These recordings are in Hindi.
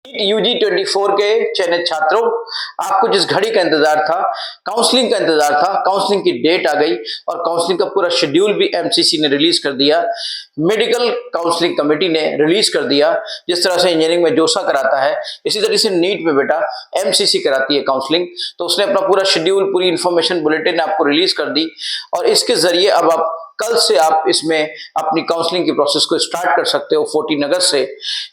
यूजी 24 के चयनित छात्रों, आपको जिस घड़ी का इंतजार था, काउंसलिंग का इंतजार था, काउंसलिंग की डेट आ गई और काउंसलिंग का पूरा शेड्यूल भी एमसीसी ने रिलीज कर दिया। मेडिकल काउंसलिंग कमेटी ने रिलीज कर दिया। जिस तरह से इंजीनियरिंग में जोसा कराता है, इसी तरह से नीट में बेटा एमसीसी कराती है काउंसलिंग। तो उसने अपना पूरा शेड्यूल, पूरी इंफॉर्मेशन बुलेटिन आपको रिलीज कर दी और इसके जरिए अब आप कल से आप इसमें अपनी काउंसलिंग की प्रोसेस को स्टार्ट कर सकते हो 14 अगस्त से।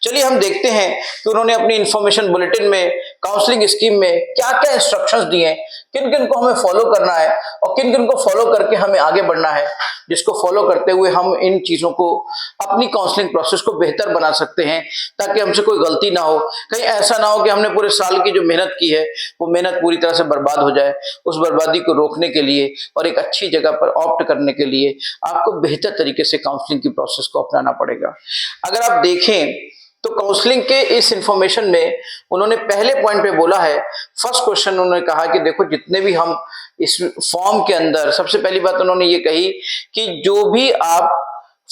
चलिए हम देखते हैं कि उन्होंने अपनी इंफॉर्मेशन बुलेटिन में, काउंसलिंग स्कीम में क्या क्या इंस्ट्रक्शंस दिए हैं, किन किन को हमें फॉलो करना है और किन किन को फॉलो करके हमें आगे बढ़ना है, जिसको फॉलो करते हुए हम इन चीजों को, अपनी काउंसलिंग प्रोसेस को बेहतर बना सकते हैं, ताकि हमसे कोई गलती ना हो। कहीं ऐसा ना हो कि हमने पूरे साल की जो मेहनत की है वो मेहनत पूरी तरह से बर्बाद हो जाए। उस बर्बादी को रोकने के लिए और एक अच्छी जगह पर ऑप्ट करने के लिए आपको बेहतर तरीके से काउंसलिंग की प्रोसेस को अपनाना पड़ेगा। अगर आप देखें तो काउंसलिंग के इस इंफॉर्मेशन में उन्होंने पहले पॉइंट पे बोला है, फर्स्ट क्वेश्चन उन्होंने कहा कि देखो जितने भी हम इस फॉर्म के अंदर, सबसे पहली बात उन्होंने ये कही कि जो भी आप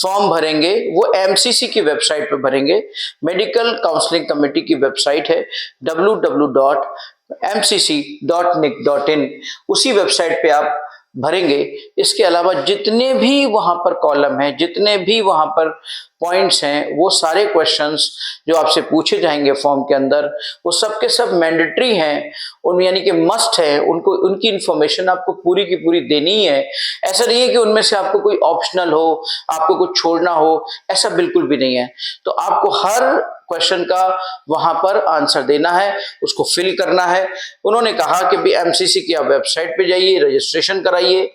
फॉर्म भरेंगे वो एमसीसी की वेबसाइट पे भरेंगे। मेडिकल काउंसलिंग कमेटी की वेबसाइट है www.mcc.nic.in, उसी वेबसाइट पे आप भरेंगे। इसके अलावा जितने भी वहां पर कॉलम हैं, जितने भी वहां पर पॉइंट्स हैं, वो सारे क्वेश्चंस जो आपसे पूछे जाएंगे फॉर्म के अंदर, वो सब के सब मैंडेटरी हैं, उन यानी कि मस्ट है, उनको, उनकी इंफॉर्मेशन आपको पूरी की पूरी देनी ही है। ऐसा नहीं है कि उनमें से आपको कोई ऑप्शनल हो, आपको कुछ छोड़ना हो, ऐसा बिल्कुल भी नहीं है। तो आपको हर क्वेश्चन का वहां पर आंसर देना है, उसको फिल करना है। उन्होंने कहा कि भी एमसीसी की आप वेबसाइट पे जाइए, रजिस्ट्रेशन कराइए।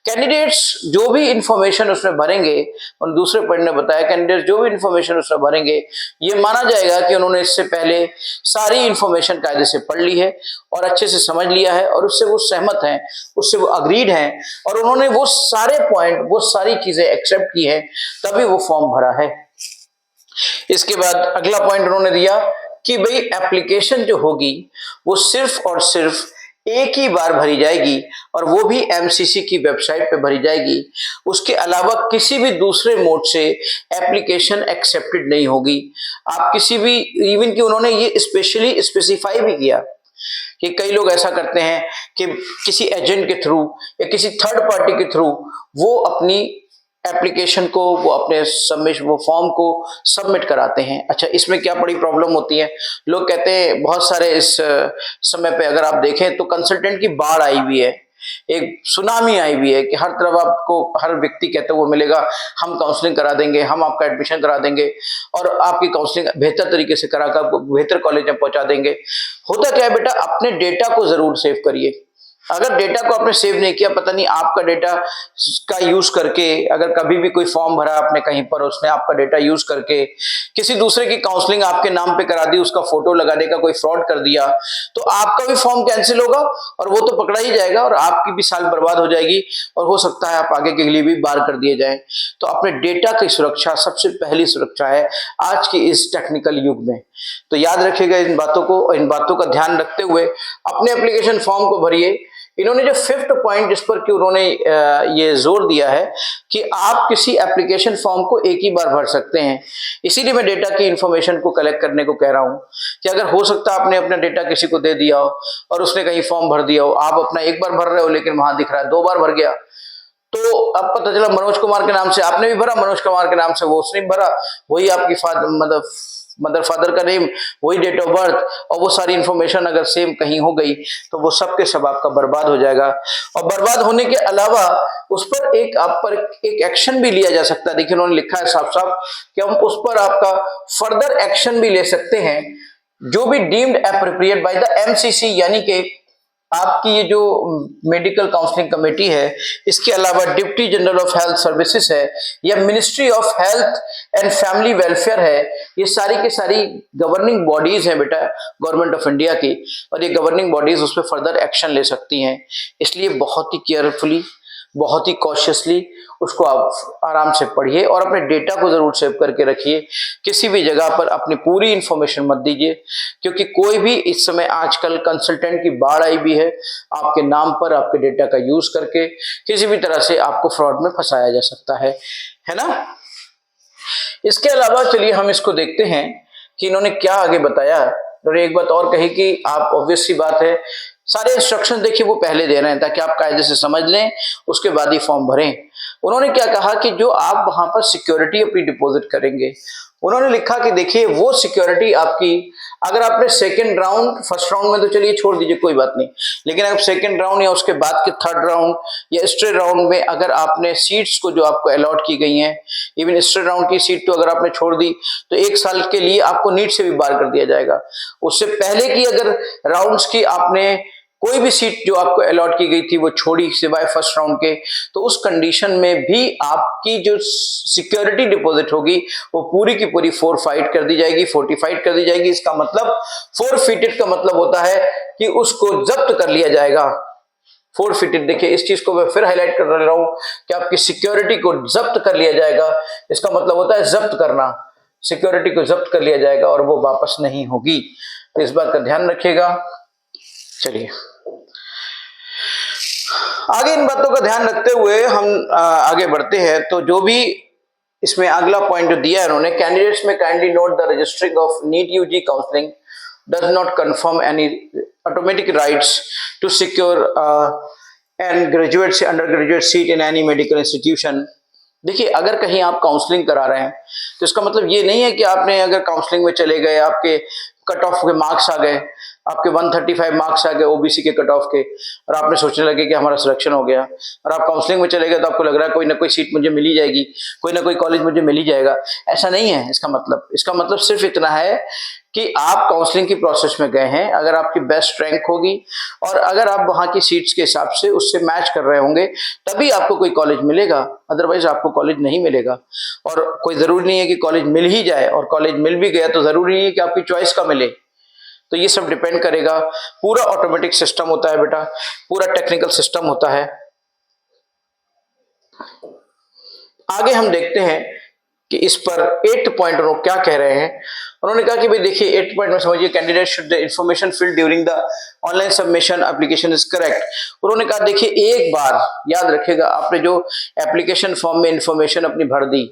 कैंडिडेट्स जो भी इंफॉर्मेशन उसमें भरेंगे, और दूसरे पॉइंट ने बताया कैंडिडेट्स जो भी इंफॉर्मेशन उसमें भरेंगे, ये माना जाएगा कि उन्होंने इससे पहले सारी इंफॉर्मेशन कायदे से पढ़ ली है और अच्छे से समझ लिया है और उससे वो सहमत हैं, उससे वो अग्रीड हैं और उन्होंने वो सारे पॉइंट, वो सारी चीजें एक्सेप्ट की है, तभी वो फॉर्म भरा है। इसके बाद अगला पॉइंट उन्होंने दिया कि भाई एप्लीकेशन जो होगी वो सिर्फ और सिर्फ एक ही बार भरी जाएगी और वो भी एमसीसी की वेबसाइट पे भरी जाएगी। उसके अलावा किसी भी दूसरे मोड से एप्लीकेशन एक्सेप्टेड नहीं होगी। आप किसी भी, इवन कि उन्होंने ये स्पेशली स्पेसिफाई भी किया कि कई लोग ऐसा करते हैं कि किसी एजेंट के थ्रू या किसी थर्ड पार्टी के थ्रू वो अपनी एप्लीकेशन को, वो अपने सबमिट, वो फॉर्म को सबमिट कराते हैं। अच्छा, इसमें क्या बड़ी प्रॉब्लम होती है, लोग कहते हैं बहुत सारे इस समय पे अगर आप देखें तो कंसल्टेंट की बाढ़ आई हुई है, एक सुनामी आई हुई है कि हर तरफ आपको हर व्यक्ति कहते हुए मिलेगा हम काउंसलिंग करा देंगे, हम आपका एडमिशन करा देंगे और आपकी काउंसलिंग बेहतर तरीके से कराकर आपको बेहतर कॉलेज में पहुंचा देंगे। होता क्या है बेटा, अपने डेटा को जरूर सेव करिए। अगर डेटा को आपने सेव नहीं किया, पता नहीं आपका डेटा का यूज करके, अगर कभी भी कोई फॉर्म भरा आपने कहीं पर, उसने आपका डेटा यूज करके किसी दूसरे की काउंसलिंग आपके नाम पे करा दी, उसका फोटो लगाने का कोई फ्रॉड कर दिया, तो आपका भी फॉर्म कैंसिल होगा और वो तो पकड़ा ही जाएगा और आपकी भी साल बर्बाद हो जाएगी और हो सकता है आप आगे के लिए भी बार कर दिए जाए। तो अपने डेटा की सुरक्षा सबसे पहली सुरक्षा है आज की इस टेक्निकल युग में। तो याद रखिएगा इन बातों को, इन बातों का ध्यान रखते हुए अपने एप्लीकेशन फॉर्म को भरिए। इन्होंने जो फिफ्थ पॉइंट जिस पर कि उन्होंने ये जोर दिया है कि आप किसी एप्लीकेशन फॉर्म को एक ही बार भर सकते हैं। इसीलिए मैं डेटा की इंफॉर्मेशन को कलेक्ट करने को कह रहा हूं कि अगर हो सकता है आपने अपना डेटा किसी को दे दिया हो और उसने कहीं फॉर्म भर दिया हो, आप अपना एक बार भर रहे हो लेकिन वहां दिख रहा है 2 बार भर गया, तो अब पता चला मनोज कुमार के नाम से आपने भी भरा, मनोज कुमार के नाम से वो उसने भी भरा, वही आपकी मदर फादर का नेम, वही डेट ऑफ बर्थ और वो सारी इंफॉर्मेशन अगर सेम कहीं हो गई तो वो सब के सब आपका बर्बाद हो जाएगा। और बर्बाद होने के अलावा उस पर एक आप पर एक एक्शन भी लिया जा सकता है। देखिए उन्होंने लिखा है साफ साफ कि हम उस पर आपका फर्दर एक्शन भी ले सकते हैं, जो भी deemed appropriate by the MCC, यानी कि आपकी ये जो मेडिकल काउंसलिंग कमेटी है, इसके अलावा deputy general of health services है या ministry of health and family welfare है, ये सारी की सारी गवर्निंग बॉडीज हैं बेटा गवर्नमेंट ऑफ इंडिया की, और ये गवर्निंग बॉडीज उस पर फर्दर एक्शन ले सकती हैं। इसलिए बहुत ही केयरफुली, बहुत ही कॉशियसली उसको आप आराम से पढ़िए और अपने डेटा को जरूर सेव करके रखिए। किसी भी जगह पर अपनी पूरी इंफॉर्मेशन मत दीजिए, क्योंकि कोई भी इस समय आजकल कंसल्टेंट की बाढ़ आई भी है, आपके नाम पर आपके डेटा का यूज करके किसी भी तरह से आपको फ्रॉड में फंसाया जा सकता है ना। इसके अलावा चलिए हम इसको देखते हैं कि इन्होंने क्या आगे बताया उन्होंने एक बात और कही कि आप ऑब्वियस सी बात है सारे इंस्ट्रक्शन देखिए वो पहले दे रहे हैं ताकि आप कायदे से समझ लें, उसके बाद ही फॉर्म भरें। उन्होंने क्या कहा कि जो आप वहां पर सिक्योरिटी अपनी डिपॉजिट करेंगे, उन्होंने लिखा कि देखिए वो सिक्योरिटी आपकी, अगर आपने सेकंड राउंड, फर्स्ट राउंड में तो चलिए छोड़ दीजिए कोई बात नहीं, लेकिन अगर सेकंड राउंड या उसके बाद के थर्ड राउंड या स्ट्रे राउंड में अगर आपने सीट्स को जो आपको अलॉट की गई हैं, इवन स्ट्रे राउंड की सीट तो अगर आपने छोड़ दी तो 1 साल के लिए आपको नीट से भी बाहर कर दिया जाएगा। उससे पहले की अगर राउंड्स की आपने कोई भी सीट जो आपको अलॉट की गई थी वो छोड़ी सिवाय फर्स्ट राउंड के, तो उस कंडीशन में भी आपकी जो सिक्योरिटी डिपॉजिट होगी वो पूरी की पूरी फोरफाइट कर दी जाएगी, फोर्टिफाइड कर दी जाएगी। इसका मतलब फोरफिटेड का मतलब होता है कि उसको जब्त कर लिया जाएगा। फोरफिटेड, देखिए इस चीज को मैं फिर हाईलाइट कर रहा हूं कि आपकी सिक्योरिटी को जब्त कर लिया जाएगा, इसका मतलब होता है जब्त करना, सिक्योरिटी को जब्त कर लिया जाएगा और वो वापस नहीं होगी। तो इस बात का ध्यान रखिएगा। चलिए आगे इन बातों का ध्यान रखते हुए हम आगे बढ़ते हैं। तो जो भी इसमें अगला पॉइंट जो दिया है उन्होंने, कैंडिडेट्स में kindly note the registering of NEET UG counselling does not confirm any automatic rights to secure and graduate से undergraduate seat in any medical institution. देखिए अगर कहीं आप काउंसलिंग करा रहे हैं तो इसका मतलब ये नहीं है कि आपने अगर काउंसलिंग में चले गए, आपके कट ऑफ के मार्क्स आ गए, आपके 135 मार्क्स आ गए ओबीसी के कट ऑफ के, और आपने सोचने लगे कि हमारा सिलेक्शन हो गया, और आप काउंसलिंग में चले गए तो आपको लग रहा है कोई ना कोई सीट मुझे मिल ही जाएगी, कोई ना कोई कॉलेज मुझे मिल ही जाएगा। ऐसा नहीं है इसका मतलब सिर्फ इतना है कि आप काउंसलिंग की प्रोसेस में गए हैं, अगर आपकी बेस्ट रैंक होगी और अगर आप वहां की सीट्स के हिसाब से उससे मैच कर रहे होंगे तभी आपको कोई कॉलेज मिलेगा, अदरवाइज आपको कॉलेज नहीं मिलेगा। और कोई जरूरी नहीं है कि कॉलेज मिल ही जाए, और कॉलेज मिल भी गया तो जरूरी नहीं है कि आपकी चॉइस का मिले। तो ये सब डिपेंड करेगा, पूरा ऑटोमेटिक सिस्टम होता है बेटा, पूरा टेक्निकल सिस्टम होता है। आगे हम देखते हैं कि इस पर 8 पॉइंट उन्होंने क्या कह रहे हैं। उन्होंने कहा कि भाई देखिए 8 पॉइंट में समझिए, candidate should the information field during the online submission application is correct. उन्होंने कहा देखिए एक बार याद रखिएगा, आपने जो एप्लीकेशन फॉर्म में इंफॉर्मेशन अपनी भर दी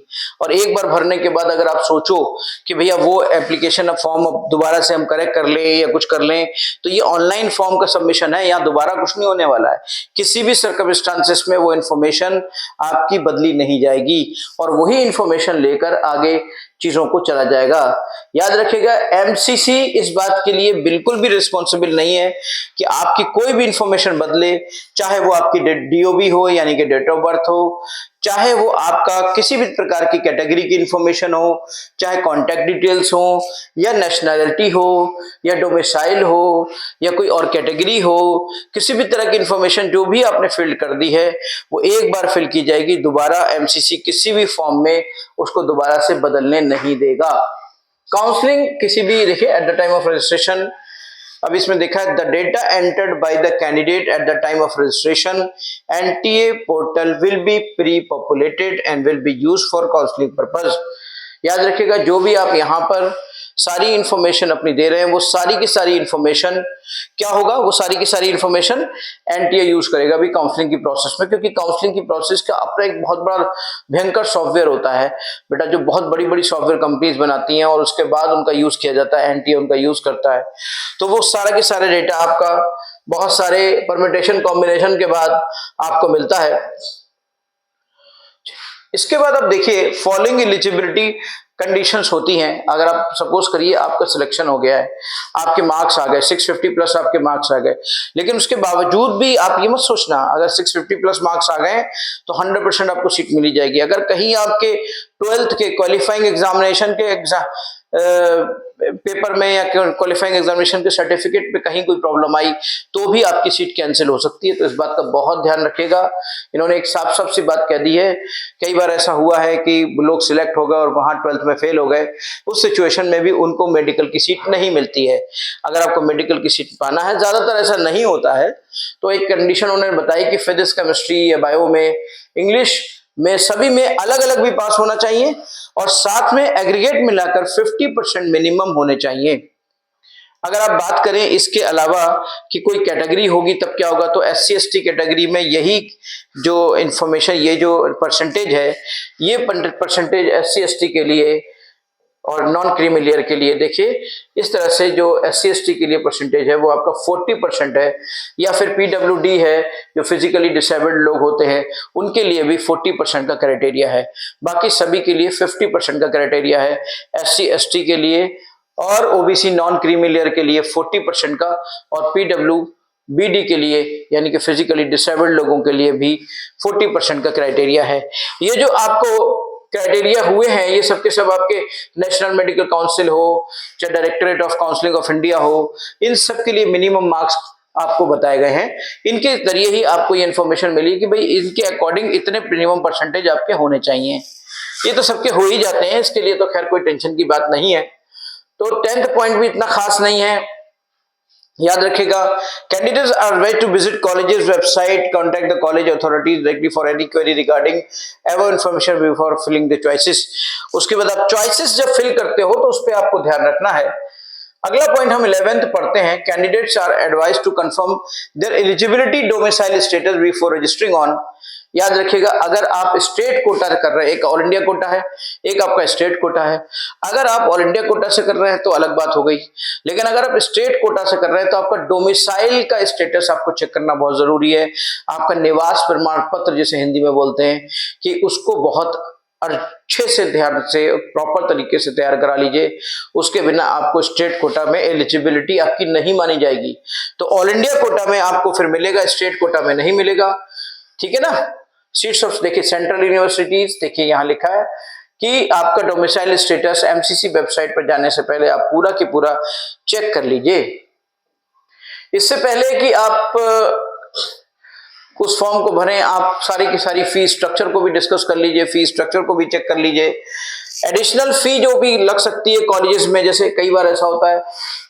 और एक बार भरने के बाद अगर आप सोचो कि भैया वो एप्लीकेशन फॉर्म अब दोबारा से हम करेक्ट कर लें या कुछ कर लें, तो ये ऑनलाइन फॉर्म का सबमिशन है, यहाँ दोबारा कुछ नहीं होने वाला है। किसी भी सर्कमस्टांसेस में वो इंफॉर्मेशन आपकी बदली नहीं जाएगी और वही इंफॉर्मेशन लेकर आगे चीजों को चला जाएगा। याद रखिएगा एमसीसी इस बात के लिए बिल्कुल भी रिस्पॉन्सिबल नहीं है कि आपकी कोई भी इंफॉर्मेशन बदले, चाहे वो आपकी डीओबी हो यानी कि डेट ऑफ बर्थ हो, चाहे वो आपका किसी भी प्रकार की कैटेगरी की इंफॉर्मेशन हो, चाहे कॉन्टैक्ट डिटेल्स हो या नेशनैलिटी हो या डोमिसाइल हो या कोई और कैटेगरी हो, किसी भी तरह की इंफॉर्मेशन जो भी आपने फिल कर दी है वो एक बार फिल की जाएगी, दोबारा एमसीसी किसी भी फॉर्म में उसको दोबारा से बदलने नहीं देगा। काउंसलिंग किसी भी, देखिए at the time of registration, अब इसमें देखा है the data entered by the candidate at the time of registration NTA portal will be pre populated and will be used for counselling purpose. याद रखिएगा जो भी आप यहाँ पर सारी इंफॉर्मेशन अपनी दे रहे हैं वो सारी की सारी इंफॉर्मेशन क्या होगा, वो सारी की सारी इंफॉर्मेशन एनटीए यूज करेगा भी काउंसलिंग की प्रोसेस में, क्योंकि काउंसलिंग की प्रोसेस का अपना एक बहुत बड़ा भयंकर सॉफ्टवेयर होता है बेटा, जो बहुत बड़ी बड़ी सॉफ्टवेयर कंपनीज बनाती हैं और उसके बाद उनका यूज किया जाता है, एनटीए उनका यूज करता है। तो वो सारा के सारे डेटा आपका बहुत सारे परम्यूटेशन कॉम्बिनेशन के बाद आपको मिलता है। इसके बाद आप देखिए फॉलोइंग एलिजिबिलिटी कंडीशंस होती हैं। अगर आप सपोज करिए आपका सिलेक्शन हो गया है, आपके मार्क्स आ गए 650 प्लस आपके मार्क्स आ गए, लेकिन उसके बावजूद भी आप ये मत सोचना अगर 650 प्लस मार्क्स आ गए तो 100% आपको सीट मिली जाएगी। अगर कहीं आपके 12th के क्वालिफाइंग एग्जामिनेशन के पेपर में या क्वालिफाइंग एग्जामिनेशन के सर्टिफिकेट पे कहीं कोई प्रॉब्लम आई तो भी आपकी सीट कैंसिल हो सकती है। तो इस बात का बहुत ध्यान रखिएगा। इन्होंने एक साफ साफ सी बात कह दी है, कई बार ऐसा हुआ है कि लोग सिलेक्ट हो गए और वहां 12th में फेल हो गए, उस सिचुएशन में भी उनको मेडिकल की सीट नहीं मिलती है। अगर आपको मेडिकल की सीट पाना है, ज्यादातर ऐसा नहीं होता है, तो एक कंडीशन उन्होंने बताई कि फिजिक्स, केमिस्ट्री या बायो में, इंग्लिश में, सभी में अलग अलग भी पास होना चाहिए और साथ में एग्रीगेट मिलाकर 50% मिनिमम होने चाहिए। अगर आप बात करें इसके अलावा कि कोई कैटेगरी होगी तब क्या होगा, तो SC ST कैटेगरी में यही जो इंफॉर्मेशन, ये जो परसेंटेज है, ये परसेंटेज SC ST के लिए और नॉन क्रीमी लेयर के लिए देखिए इस तरह से जो SC/ST के लिए परसेंटेज है वो आपका 40% है, या फिर PWD है जो फिजिकली डिसेबल्ड लोग होते हैं उनके लिए भी 40% का क्राइटेरिया है। बाकी सभी के लिए 50% का क्राइटेरिया है। SC/ST के लिए और OBC नॉन क्रीमी लेयर के लिए 40% का, और PWBD के लिए यानी कि फिजिकली डिसेबल्ड लोगों के लिए भी 40% का क्राइटेरिया है। ये जो आपको क्राइटेरिया हुए हैं ये सब के सब आपके नेशनल मेडिकल काउंसिल हो चाहे directorate of counselling of India हो, इन सब के लिए मिनिमम मार्क्स आपको बताए गए हैं। इनके जरिए ही आपको ये इन्फॉर्मेशन मिली कि भाई इनके अकॉर्डिंग इतने मिनिमम परसेंटेज आपके होने चाहिए। ये तो सबके हो ही जाते हैं, इसके लिए तो खैर कोई टेंशन की बात नहीं है। तो 10th पॉइंट भी इतना खास नहीं है, याद रखिएगा। Candidates are advised to visit college's website, contact the college authorities directly for any query regarding above information before filling the choices। उसके बाद आप choices जब फिल करते हो तो उस पर आपको ध्यान रखना है। अगला पॉइंट हम 11th पढ़ते हैं। Candidates are advise to confirm their eligibility domicile status before registering on. याद रखिएगा, अगर आप स्टेट कोटा कर रहे हैं, एक ऑल इंडिया कोटा है, एक आपका स्टेट कोटा है। अगर आप ऑल इंडिया कोटा से कर रहे हैं तो अलग बात हो गई, लेकिन अगर आप स्टेट कोटा से कर रहे हैं तो आपका डोमिसाइल का स्टेटस आपको चेक करना बहुत जरूरी है। आपका निवास प्रमाण पत्र जिसे हिंदी में बोलते हैं, कि उसको बहुत अच्छे से ध्यान से प्रॉपर तरीके से तैयार करा लीजिए। उसके बिना आपको स्टेट कोटा में एलिजिबिलिटी आपकी नहीं मानी जाएगी। तो ऑल इंडिया कोटा में आपको फिर मिलेगा, स्टेट कोटा में नहीं मिलेगा, ठीक है ना। सीट्स ऑफ देखिए सेंट्रल यूनिवर्सिटीज, देखिए यहां लिखा है कि आपका डोमिसाइल स्टेटस MCC वेबसाइट पर जाने से पहले आप पूरा की पूरा चेक कर लीजिए। इससे पहले कि आप उस फॉर्म को भरें, आप सारी की सारी फीस स्ट्रक्चर को भी डिस्कस कर लीजिए, फीस स्ट्रक्चर को भी चेक कर लीजिए। एडिशनल फी जो भी लग सकती है कॉलेजेस में, जैसे कई बार ऐसा होता है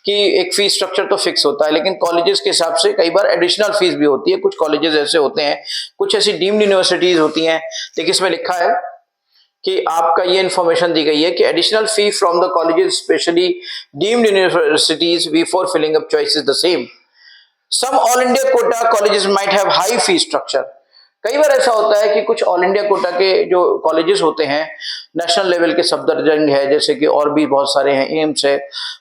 कि एक फीस स्ट्रक्चर तो फिक्स होता है, लेकिन कॉलेजेस के हिसाब से कई बार एडिशनल फीस भी होती है। कुछ कॉलेजेस ऐसे होते हैं, कुछ ऐसी डीम्ड यूनिवर्सिटीज होती हैं। देखिए इसमें लिखा है कि आपका ये इन्फॉर्मेशन दी गई है कि additional fee from the colleges specially deemed universities before filling up choice is the same. Some all India quota colleges might have high fee structure. कई बार ऐसा होता है कि कुछ ऑल इंडिया कोटा के जो कॉलेजेस होते हैं, नेशनल लेवल के सफदरजंग है, जैसे कि और भी बहुत सारे हैं, एम्स है,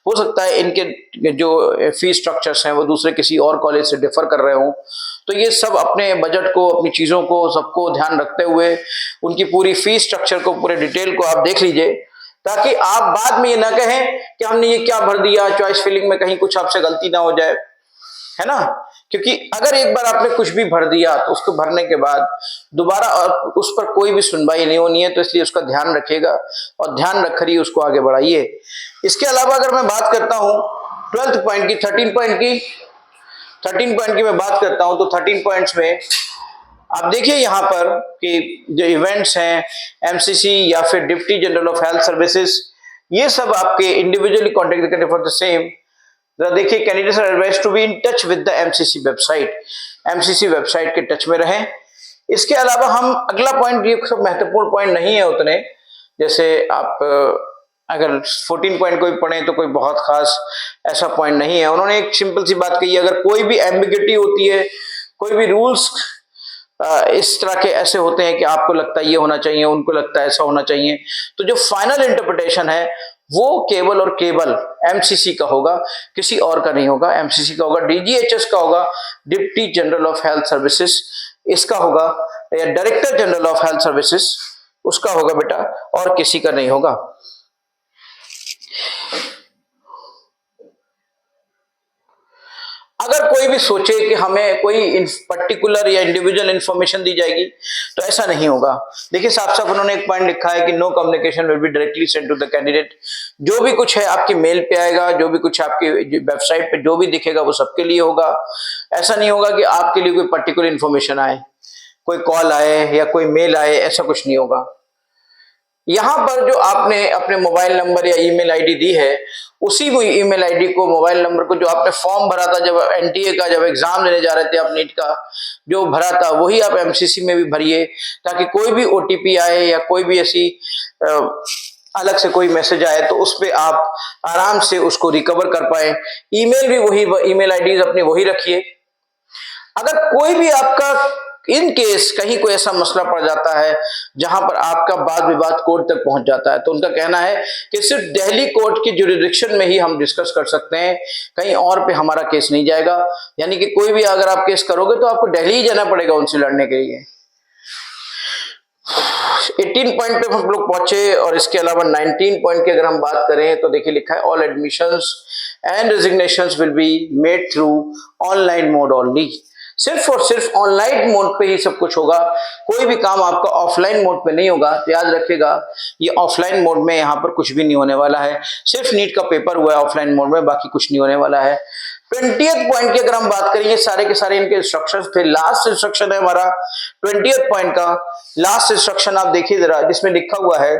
हो सकता है इनके जो फी स्ट्रक्चर्स हैं वो दूसरे किसी और कॉलेज से डिफर कर रहे हों। तो ये सब अपने बजट को, अपनी चीज़ों को, सबको ध्यान रखते हुए उनकी पूरी फी स्ट्रक्चर को, पूरे डिटेल को आप देख लीजिए, ताकि आप बाद में ये ना कहें कि हमने ये क्या भर दिया, चॉइस फिलिंग में कहीं कुछ आपसे गलती ना हो जाए, है ना। क्योंकि अगर एक बार आपने कुछ भी भर दिया तो उसको भरने के बाद दोबारा उस पर कोई भी सुनवाई नहीं होनी है, तो इसलिए उसका ध्यान रखिएगा और ध्यान रखकर ही उसको आगे बढ़ाइए। इसके अलावा अगर मैं बात करता हूं 12th पॉइंट की, 13 पॉइंट की मैं बात करता हूं, तो 13 पॉइंट्स में आप देखिए यहां पर कि जो इवेंट्स हैं MCC या फिर deputy general of health services, ये सब आपके इंडिविजुअली कॉन्टेक्ट करें फॉर द सेम। देखिए candidates are advised to be in touch with the MCC website, MCC website के टच में रहें। इसके अलावा हम अगला पॉइंट, ये सब महत्वपूर्ण पॉइंट नहीं है उतने, जैसे आप अगर 14 पॉइंट कोई पढ़ें तो कोई बहुत खास ऐसा पॉइंट नहीं है। उन्होंने एक सिंपल सी बात कही है, अगर कोई भी एम्बिग्युइटी होती है, कोई भी रूल्स इस तरह के ऐसे होते हैं कि आपको लगता है ये होना चाहिए, उनको लगता है ऐसा होना चाहिए, तो जो फाइनल इंटरप्रिटेशन है वो केवल और केवल MCC का होगा, किसी और का नहीं होगा। MCC का होगा, DGHS का होगा, deputy general of health services इसका होगा, या director general of health services उसका होगा बेटा, और किसी का नहीं होगा। अगर कोई भी सोचे कि हमें कोई पर्टिकुलर या इंडिविजुअल इंफॉर्मेशन दी जाएगी, तो ऐसा नहीं होगा। देखिए साफ साफ उन्होंने एक पॉइंट लिखा है कि no communication will be directly send to the candidate. जो भी कुछ है आपकी मेल पे आएगा, जो भी कुछ आपकी वेबसाइट पे जो भी दिखेगा वो सबके लिए होगा। ऐसा नहीं होगा कि आपके लिए कोई पर्टिकुलर इंफॉर्मेशन आए, कोई कॉल आए या कोई मेल आए, ऐसा कुछ नहीं होगा। यहां पर जो आपने अपने मोबाइल नंबर या ईमेल आईडी दी है, उसी ईमेल आईडी को, मोबाइल नंबर को, जो आपने फॉर्म भरा था जब NTA का, जब एग्जाम देने जा रहे थे आप नीट का जो भरा था, वही आप MCC में भी भरिए, ताकि कोई भी OTP आए या कोई भी ऐसी अलग से कोई मैसेज आए तो उस पर आप आराम से उसको रिकवर कर पाए। ईमेल भी वही, ईमेल आईडी अपनी वही रखिए। अगर कोई भी आपका इन केस कहीं कोई ऐसा मसला पड़ जाता है जहां पर आपका वाद विवाद कोर्ट तक पहुंच जाता है, तो उनका कहना है कि सिर्फ दिल्ली कोर्ट की जुरिडिक्शन में ही हम डिस्कस कर सकते हैं, कहीं और पे हमारा केस नहीं जाएगा। यानी कि कोई भी अगर आप केस करोगे तो आपको दिल्ली ही जाना पड़ेगा उनसे लड़ने के लिए। 18 पॉइंट पे हम लोग पहुंचे और इसके अलावा 19 पॉइंट की अगर हम बात करें तो देखिए लिखा है all admissions and resignations will be made through online mode only. सिर्फ और सिर्फ ऑनलाइन मोड पे ही सब कुछ होगा, कोई भी काम आपका ऑफलाइन मोड पे नहीं होगा। तो याद रखिएगा ये ऑफलाइन मोड में यहाँ पर कुछ भी नहीं होने वाला है, सिर्फ नीट का पेपर हुआ है ऑफलाइन मोड में, बाकी कुछ नहीं होने वाला है। 20th पॉइंट की अगर हम बात करेंगे, सारे के सारे इनके इंस्ट्रक्शंस थे। लास्ट इंस्ट्रक्शन है हमारा 20th पॉइंट का लास्ट इंस्ट्रक्शन, आप देखिए जरा, जिसमें लिखा हुआ है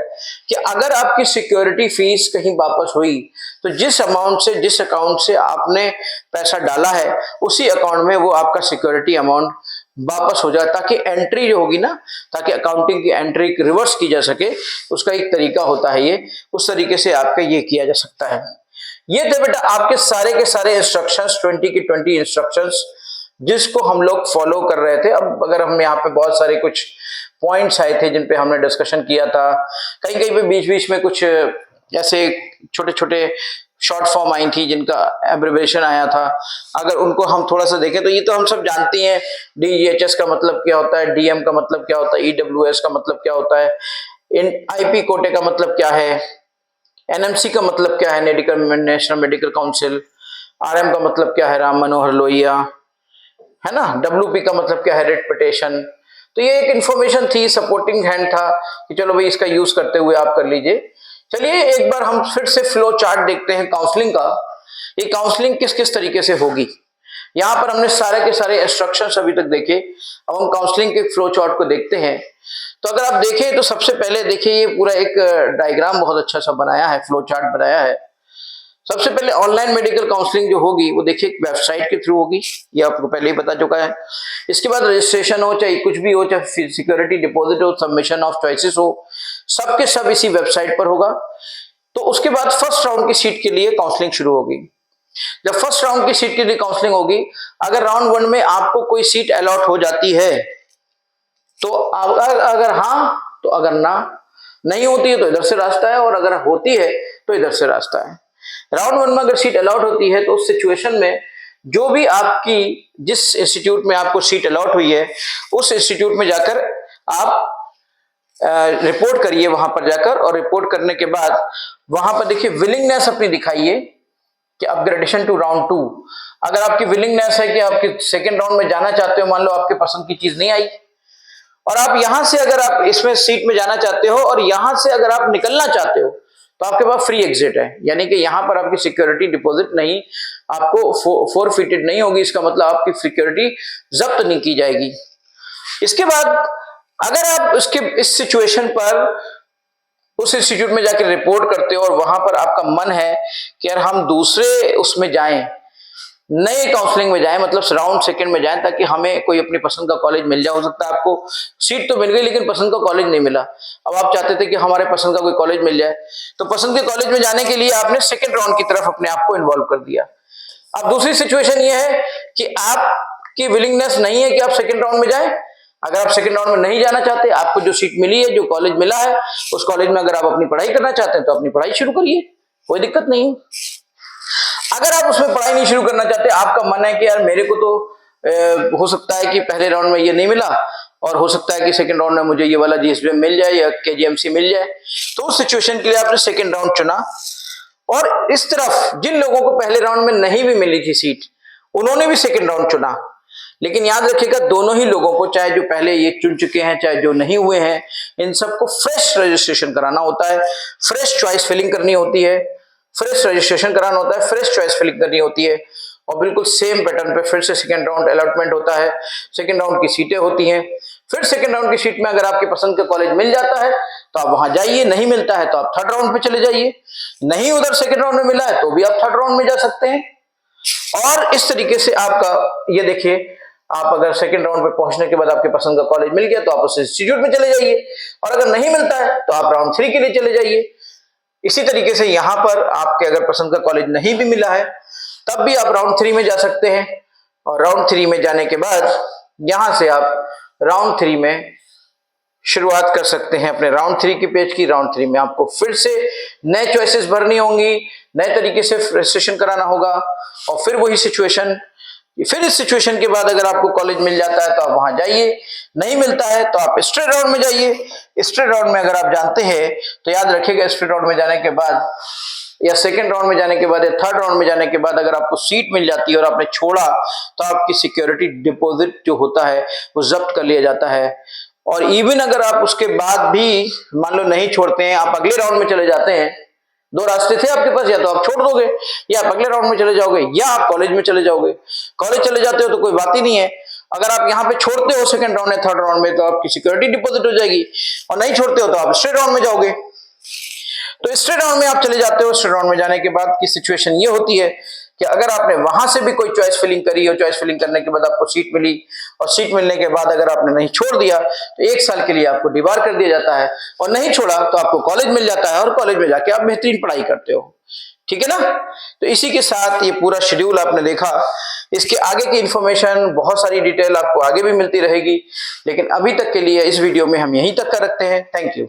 कि अगर आपकी सिक्योरिटी फीस कहीं वापस हुई तो जिस अमाउंट से, जिस अकाउंट से आपने पैसा डाला है उसी अकाउंट में वो आपका सिक्योरिटी अमाउंट वापस हो जाए, ताकि एंट्री जो होगी ना, ताकि अकाउंटिंग की एंट्री रिवर्स की जा सके, उसका एक तरीका होता है ये, उस तरीके से आपका ये किया जा सकता है। ये थे बेटा आपके सारे के सारे इंस्ट्रक्शंस, 20 की 20 इंस्ट्रक्शंस जिसको हम लोग फॉलो कर रहे थे। अब अगर हम यहाँ पे बहुत सारे कुछ पॉइंट्स आए थे जिन पे हमने डिस्कशन किया था, कहीं कहीं पे बीच बीच में कुछ ऐसे छोटे छोटे शॉर्ट फॉर्म आई थी जिनका एब्रिविएशन आया था, अगर उनको हम थोड़ा सा देखें तो ये तो हम सब जानते हैं, DGHS का मतलब क्या होता है, DM का मतलब क्या होता है, EWS का मतलब क्या होता है, IP कोटे का मतलब क्या है, NMC का मतलब क्या है, नेशनल मेडिकल काउंसिल, RM का मतलब क्या है, राम मनोहर लोहिया, है ना, WP का मतलब क्या है, रिट पिटिशन। तो ये एक इंफॉर्मेशन थी, सपोर्टिंग हैंड था कि चलो भाई इसका यूज करते हुए आप कर लीजिए। चलिए एक बार हम फिर से फ्लो चार्ट देखते हैं काउंसलिंग का। ये काउंसलिंग किस किस तरीके से होगी, यहाँ पर हमने सारे के सारे इंस्ट्रक्शंस अभी तक देखे। अब हम काउंसलिंग के फ्लो चार्ट को देखते हैं। तो अगर आप देखें तो सबसे पहले देखिए ये पूरा एक डायग्राम बहुत अच्छा सा बनाया है, फ्लो चार्ट बनाया है। सबसे पहले ऑनलाइन मेडिकल काउंसलिंग जो होगी वो देखिए वेबसाइट के थ्रू होगी, ये आपको पहले ही बता चुका है। इसके बाद रजिस्ट्रेशन हो, चाहे कुछ भी हो, चाहे सिक्योरिटी डिपॉजिट हो, सबमिशन ऑफ चॉइसेस हो, सबके सब इसी वेबसाइट पर होगा। तो उसके बाद फर्स्ट राउंड की सीट के लिए काउंसलिंग शुरू होगी। जब फर्स्ट राउंड की सीट के लिए काउंसलिंग होगी, अगर राउंड 1 में आपको कोई सीट अलॉट हो जाती है तो अगर हाँ तो अगर ना, नहीं होती है तो इधर से रास्ता है, और अगर होती है तो इधर से रास्ता है। राउंड 1 में अगर सीट अलॉट होती है तो उस सिचुएशन में जो भी आपकी, जिस इंस्टीट्यूट में आपको सीट अलॉट हुई है उस इंस्टीट्यूट में जाकर आप रिपोर्ट करिए वहां पर जाकर, और रिपोर्ट करने के बाद वहां पर देखिए विलिंगनेस अपनी दिखाइए कि अपग्रेडेशन टू राउंड 2। अगर आपकी विलिंगनेस है कि आपके सेकेंड राउंड में जाना चाहते हो, मान लो आपके पसंद की चीज नहीं आई और आप यहां से अगर आप इसमें सीट में जाना चाहते हो और यहां से अगर आप निकलना चाहते हो तो आपके पास फ्री एग्जिट है, यानी कि यहां पर आपकी सिक्योरिटी डिपॉजिट नहीं, आपको फोरफिटेड नहीं होगी। इसका मतलब आपकी सिक्योरिटी जब्त नहीं की जाएगी। इसके बाद अगर आप इस सिचुएशन पर उस इंस्टीट्यूट में जाकर रिपोर्ट करते हो और वहां पर आपका मन है कि यार हम दूसरे उसमें जाएं, नए काउंसलिंग में जाएं, मतलब राउंड सेकंड में जाएं, ताकि हमें कोई अपनी पसंद का कॉलेज मिल जाए। हो सकता है आपको सीट तो मिल गई लेकिन पसंद का कॉलेज नहीं मिला, अब आप चाहते थे कि हमारे पसंद का कोई कॉलेज मिल जाए, तो पसंद के कॉलेज में जाने के लिए आपने सेकंड राउंड की तरफ अपने आप को इन्वॉल्व कर दिया। अब दूसरी सिचुएशन ये है कि आपकी विलिंगनेस नहीं है कि आप सेकंड राउंड में जाएं। अगर आप सेकंड राउंड में नहीं जाना चाहते, आपको जो सीट मिली है, जो कॉलेज मिला है, उस कॉलेज में अगर आप अपनी पढ़ाई करना चाहते हैं तो अपनी पढ़ाई शुरू करिए, कोई दिक्कत नहीं है। अगर आप उसमें पढ़ाई नहीं शुरू करना चाहते, आपका मन है कि यार मेरे को तो हो सकता है कि पहले राउंड में ये नहीं मिला और हो सकता है कि सेकंड राउंड में मुझे ये वाला GSBM मिल जाए या KGMC मिल जाए, तो उस सिचुएशन के लिए आपने सेकंड राउंड चुना। और इस तरफ जिन लोगों को पहले राउंड में नहीं भी मिली थी सीट, उन्होंने भी सेकंड राउंड चुना। लेकिन याद रखिएगा दोनों ही लोगों को, चाहे जो पहले ये चुन चुके हैं चाहे जो नहीं हुए हैं, इन सबको फ्रेश रजिस्ट्रेशन कराना होता है, फ्रेश चॉइस फिलिंग करनी होती है, फ्रेश रजिस्ट्रेशन कराना होता है, फ्रेश चॉइस फिलिंग करनी होती है, और बिल्कुल सेम पैटर्न पे फिर से सेकंड राउंड अलॉटमेंट होता है, सेकंड राउंड की सीटें होती हैं। फिर सेकंड राउंड की सीट में अगर आपके पसंद का कॉलेज मिल जाता है तो आप वहां जाइए, नहीं मिलता है तो आप थर्ड राउंड पे चले जाइए, नहीं उधर सेकंड राउंड में मिला है तो भी आप थर्ड राउंड में जा सकते हैं। और इस तरीके से आपका ये देखिए, आप अगर सेकंड राउंड पे पहुंचने के बाद आपके पसंद का कॉलेज मिल गया तो आप उस इंस्टीट्यूट में चले जाइए, और अगर नहीं मिलता है तो आप राउंड 3 के लिए चले जाइए। इसी तरीके से यहां पर आपके अगर पसंद का कॉलेज नहीं भी मिला है तब भी आप राउंड 3 में जा सकते हैं, और राउंड 3 में जाने के बाद यहां से आप राउंड 3 में शुरुआत कर सकते हैं। अपने राउंड 3 की पेज की राउंड 3 में आपको फिर से नए चॉइसेस भरनी होंगी, नए तरीके से रजिस्ट्रेशन कराना होगा और फिर वही सिचुएशन। फिर इस सिचुएशन के बाद अगर आपको कॉलेज मिल जाता है तो आप वहां जाइए, नहीं मिलता है तो आप स्ट्रेट राउंड में जाइए। स्ट्रेट राउंड में अगर आप जानते हैं तो याद रखिएगा, स्ट्रेट राउंड में जाने के बाद या सेकंड राउंड में जाने के बाद या थर्ड राउंड में जाने के बाद अगर आपको सीट मिल जाती है और आपने छोड़ा तो आपकी सिक्योरिटी डिपॉजिट जो होता है वो जब्त कर लिया जाता है। और इवन अगर आप उसके बाद भी मान लो नहीं छोड़ते हैं, आप अगले राउंड में चले जाते हैं, दो रास्ते थे आपके पास, या तो आप छोड़ दोगे या आप अगले राउंड में चले जाओगे या आप कॉलेज में चले जाओगे। कॉलेज चले जाते हो तो कोई बात ही नहीं है, अगर आप यहाँ पे छोड़ते हो सेकंड राउंड या थर्ड राउंड में तो आपकी सिक्योरिटी डिपॉजिट हो जाएगी, और नहीं छोड़ते हो तो आप स्ट्रेट राउंड में जाओगे। तो स्ट्रेट राउंड में आप चले जाते हो। स्ट्रेट राउंड में जाने के बाद की सिचुएशन ये होती है कि अगर आपने वहां से भी कोई चॉइस फिलिंग करी और चॉइस फिलिंग करने के बाद आपको सीट मिली और सीट मिलने के बाद अगर आपने नहीं छोड़ दिया तो 1 साल के लिए आपको डिबार कर दिया जाता है, और नहीं छोड़ा तो आपको कॉलेज मिल जाता है और कॉलेज में जाके आप बेहतरीन पढ़ाई करते हो। ठीक है ना। तो इसी के साथ ये पूरा शेड्यूल आपने देखा। इसके आगे की इंफॉर्मेशन, बहुत सारी डिटेल आपको आगे भी मिलती रहेगी, लेकिन अभी तक के लिए इस वीडियो में हम यहीं तक का रखते हैं। Thank you.